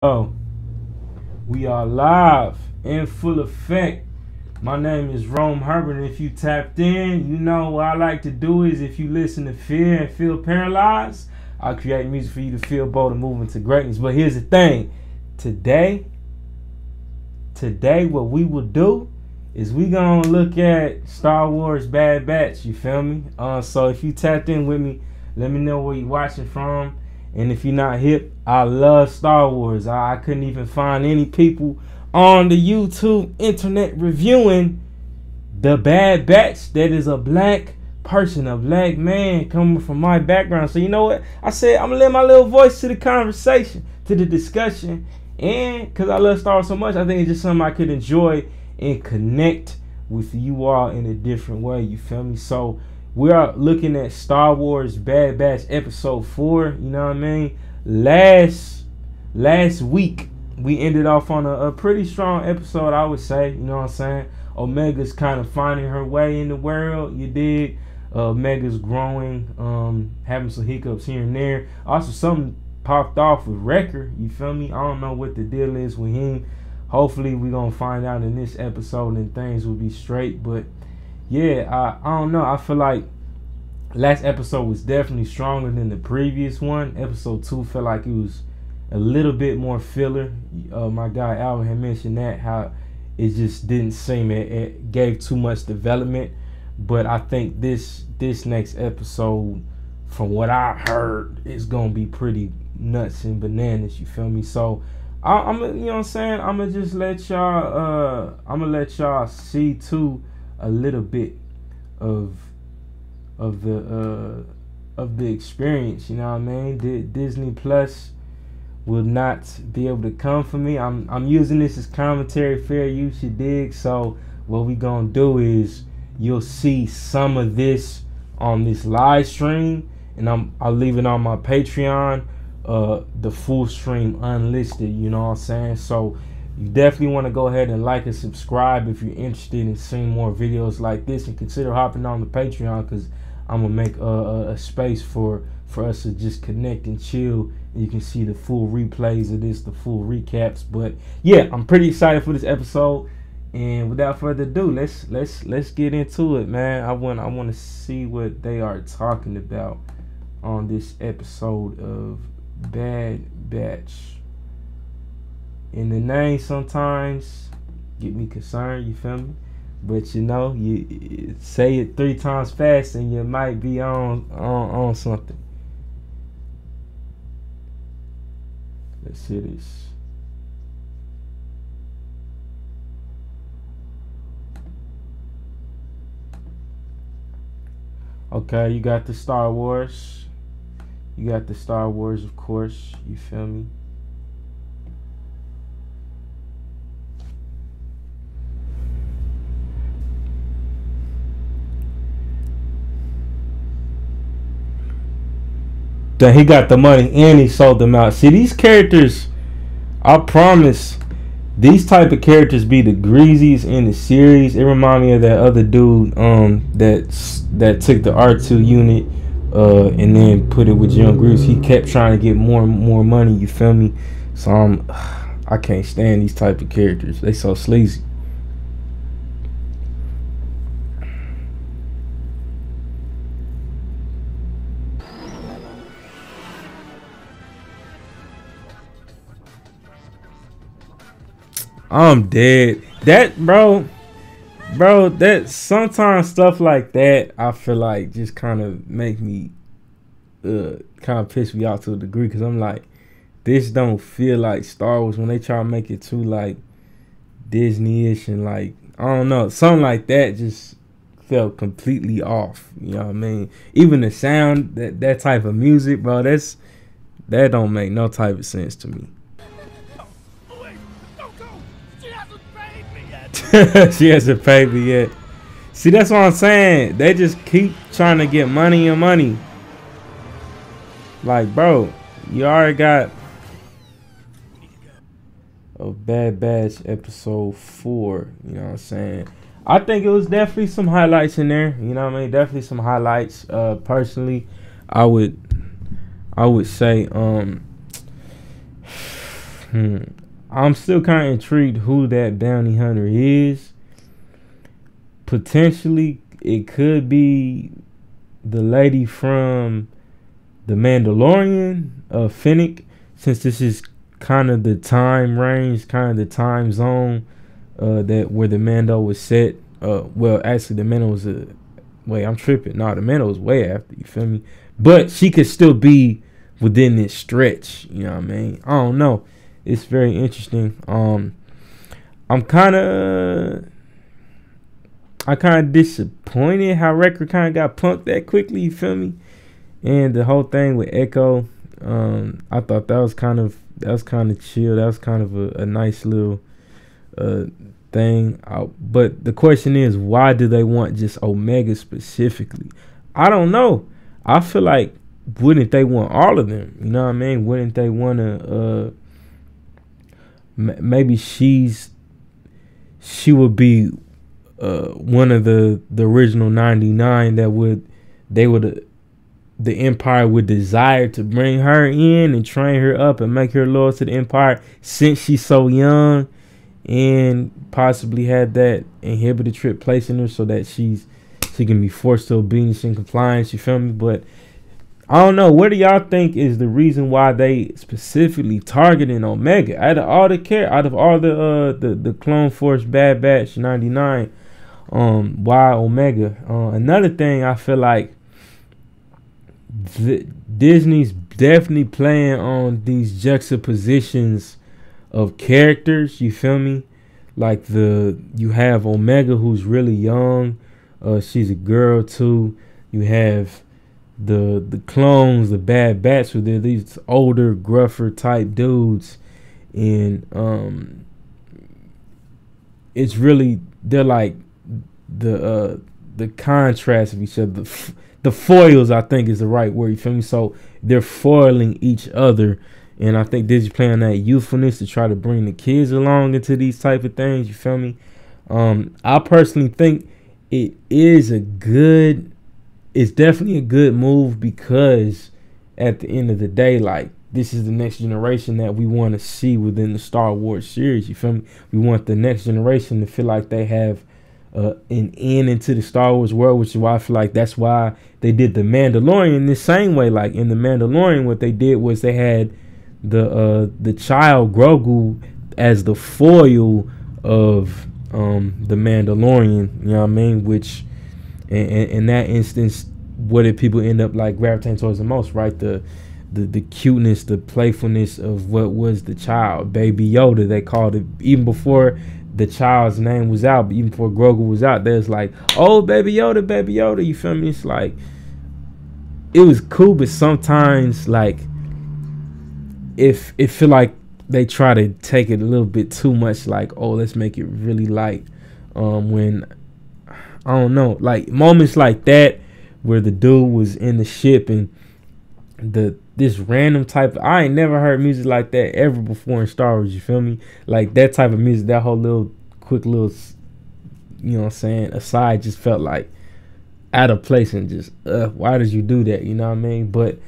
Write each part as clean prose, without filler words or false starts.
Oh, we are live in full effect. My name is Herbert, and if you tapped in, you know what I like to do is if you listen to fear and feel paralyzed, I'll create music for you to feel bold and move into greatness. But here's the thing. Today, what we will do is we gonna look at Star Wars Bad Batch, you feel me? So if you tapped in with me, let me know where you're watching from. And if you're not hip, I love Star Wars. I couldn't even find any people on the YouTube internet reviewing the Bad Batch that is a black person, a black man coming from my background. So you know what? I said I'm gonna let my little voice to the conversation, to the discussion. And because I love Star Wars so much, I think it's just something I could enjoy and connect with you all in a different way. You feel me? So we are looking at Star Wars Bad Batch episode 4. You know what I mean? Last week we ended off on a pretty strong episode, I would say. You know what I'm saying? Omega's kind of finding her way in the world. You dig? Omega's growing, having some hiccups here and there. Also, something popped off with Wrecker. You feel me? I don't know what the deal is with him. Hopefully we're gonna find out in this episode and things will be straight. But yeah, I don't know. I feel like last episode was definitely stronger than the previous one. Episode 2 felt like it was a little bit more filler. My guy Alvin had mentioned that, how it just didn't seem it gave too much development. But I think this next episode, from what I heard, is gonna be pretty nuts and bananas. You feel me? So I'm you know what I'm saying, I'm gonna just let y'all see too a little bit of the experience. You know what I mean? Disney Plus will not be able to come for me. I'm using this as commentary, fair use, you dig? So what we gonna do is you'll see some of this on this live stream, and I'll leave it on my Patreon, the full stream unlisted. You know what I'm saying? So you definitely want to go ahead and like and subscribe if you're interested in seeing more videos like this, and consider hopping on the Patreon, because I'm gonna make a space for us to just connect and chill, and you can see the full replays of this, the full recaps. But yeah, I'm pretty excited for this episode, and without further ado, let's get into it, man. I want to see what they are talking about on this episode of Bad Batch. And the name sometimes get me concerned, you feel me? But you know, you say it 3 times fast and you might be on something. Let's see this. Okay, you got the Star Wars. You got the Star Wars, of course. You feel me? That he got the money and he sold them out. See, these characters, I promise, these type of characters be the greasiest in the series. It remind me of that other dude that took the R2 unit and then put it with Young Grease. He kept trying to get more and more money, you feel me? So I can't stand these type of characters. They so sleazy. I'm dead. That bro, that sometimes stuff like that, I feel like just kind of make me kind of piss me off to a degree, because I'm like, this don't feel like Star Wars when they try to make it too like Disney-ish, and like, I don't know, something like that just felt completely off. You know what I mean? Even the sound, that type of music, bro, that don't make no type of sense to me. She hasn't paid me yet. See, that's what I'm saying. They just keep trying to get money and money. Like, bro, you already got a Bad Batch episode 4. You know what I'm saying? I think it was definitely some highlights in there. You know what I mean? Definitely some highlights. Personally, I would say I'm still kind of intrigued who that bounty hunter is. Potentially, it could be the lady from The Mandalorian, Finnick, since this is kind of the time range, kind of the time zone that where the Mando was set. Well, actually, the Mando was wait, I'm tripping. No, the Mando was way after. You feel me? But she could still be within this stretch. You know what I mean? I don't know. It's very interesting. I'm kind of disappointed how Record kind of got punked that quickly. You feel me? And the whole thing with Echo, I thought that was kind of chill. That was kind of a nice little thing. But the question is, why do they want just Omega specifically? I don't know. I feel like, wouldn't they want all of them? You know what I mean? Wouldn't they want to? Maybe she would be one of the original 99 that the Empire would desire to bring her in and train her up and make her loyal to the Empire since she's so young, and possibly had that inhibited trip placed in her so that she can be forced to obedience and compliance. You feel me? But I don't know. What do y'all think is the reason why they specifically targeting Omega? Out of all the Clone Force Bad Batch 99, why Omega? Another thing, I feel like Disney's definitely playing on these juxtapositions of characters. You feel me? Like you have Omega, who's really young. She's a girl too. You have the clones, the Bad Batch, where they're these older, gruffer type dudes, and it's really, they're like the contrast of each other. The foils, I think, is the right word. You feel me? So they're foiling each other, and I think Disney's playing that youthfulness to try to bring the kids along into these type of things. You feel me? I personally think it's definitely a good move, because at the end of the day, like, this is the next generation that we want to see within the Star Wars series. You feel me? We want the next generation to feel like they have an in into the Star Wars world, which is why I feel like that's why they did the Mandalorian the same way. Like in the Mandalorian, what they did was they had the child Grogu as the foil of the Mandalorian. You know what I mean? Which in that instance, what did people end up like gravitating towards the most? Right? The cuteness, the playfulness of what was the child, Baby Yoda. They called it, even before the child's name was out, but even before Grogu was out, there's like, oh, Baby Yoda, Baby Yoda. You feel me? It's like, it was cool, but sometimes, like, if it feel like they try to take it a little bit too much, like, oh, let's make it really light. When, I don't know, like moments like that where the dude was in the ship and this random type of, I ain't never heard music like that ever before in Star Wars. You feel me? Like that type of music, that whole little quick little, you know what I'm saying, aside, just felt like out of place, and just why did you do that? You know what I mean? But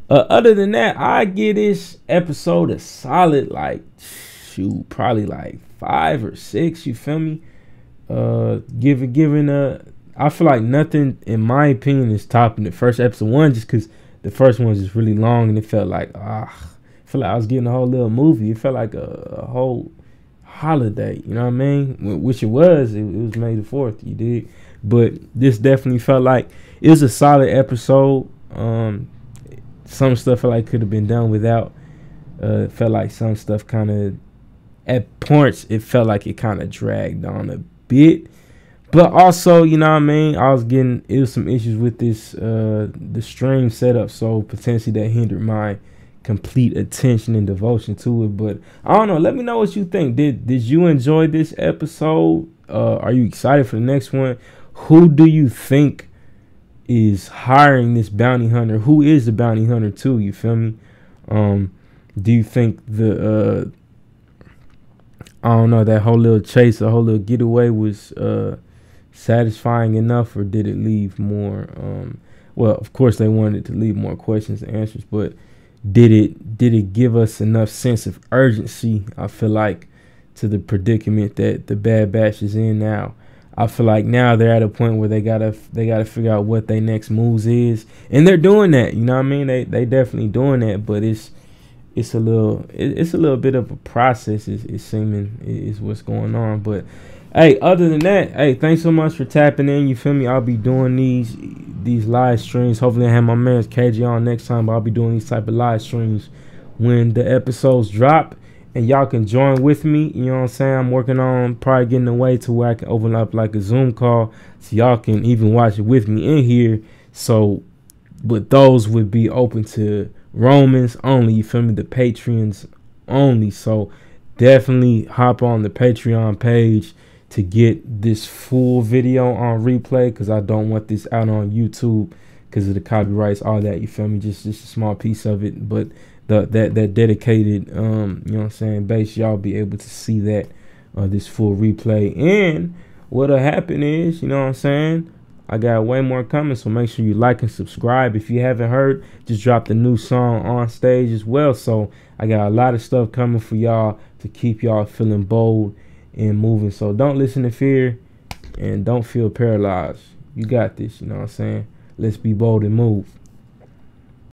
other than that, I give this episode a solid, like, shoot, probably like 5 or 6. You feel me? I feel like nothing, in my opinion, is topping the first episode. One, just because the first one was just really long, and it felt like, I feel like I was getting a whole little movie. It felt like a whole holiday, you know what I mean? Which it was. It was May the 4th, you did. But this definitely felt like it was a solid episode. Some stuff felt like could have been done without. Felt like some stuff kind of, at points, it felt like it kind of dragged on a bit. But also, you know what I mean, it was some issues with this, the stream setup, so potentially that hindered my complete attention and devotion to it. But I don't know, let me know what you think. Did you enjoy this episode? Are you excited for the next one? Who do you think is hiring this bounty hunter? Who is the bounty hunter too? You feel me? Do you think I don't know, that whole little chase, the whole little getaway was satisfying enough, or did it leave more? Well, of course they wanted to leave more questions and answers, but did it give us enough sense of urgency? I feel like, to the predicament that the Bad Batch is in now. I feel like now they're at a point where they gotta figure out what their next moves is, and they're doing that. You know what I mean? They definitely doing that, but it's a little bit of a process. It's seeming is what's going on. But hey, other than that, hey, thanks so much for tapping in. You feel me? I'll be doing these live streams. Hopefully, I have my man KG on next time. But I'll be doing these type of live streams when the episodes drop, and y'all can join with me. You know what I'm saying? I'm working on probably getting a way to where I can open up like a Zoom call, so y'all can even watch it with me in here. So, but those would be open to Romans only. You feel me? The Patreons only. So definitely hop on the Patreon page to get this full video on replay, because I don't want this out on YouTube because of the copyrights, all that. You feel me? Just a small piece of it, but that dedicated you know what I'm saying, base, y'all be able to see that this full replay. And what'll happen is, you know what I'm saying, I got way more coming, so make sure you like and subscribe. If you haven't heard, just dropped a new song on stage as well. So I got a lot of stuff coming for y'all to keep y'all feeling bold and moving. So don't listen to fear and don't feel paralyzed. You got this, you know what I'm saying? Let's be bold and move.